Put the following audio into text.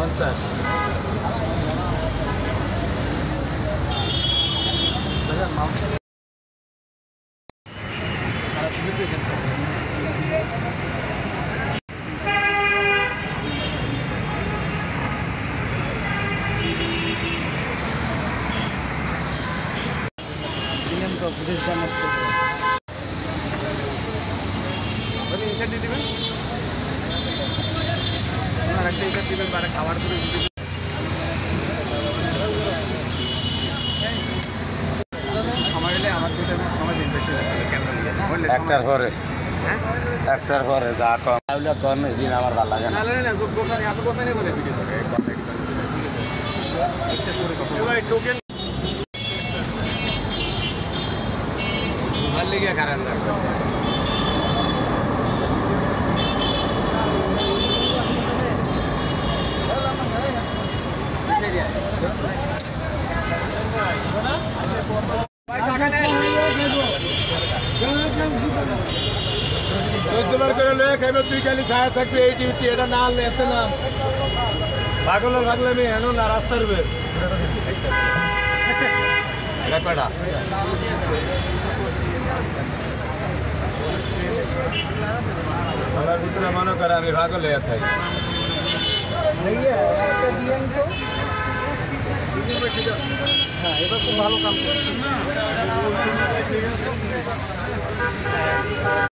50 একটার পরে যা কম দিন আমার ভালো লাগে না। খারাপ চোদ্দবার করে লয়ে খাইবে তুই খালি ছায়া থাকবি এই ডিউটি এটা না এতে না পাগলের ভাগলে আমি হেন না রাস্তার বের এটা কয়টা আমার ভিতরে মনে করে আমি ভাগল হয়ে থাকি হ্যাঁ এবার খুব ভালো কাম করছে।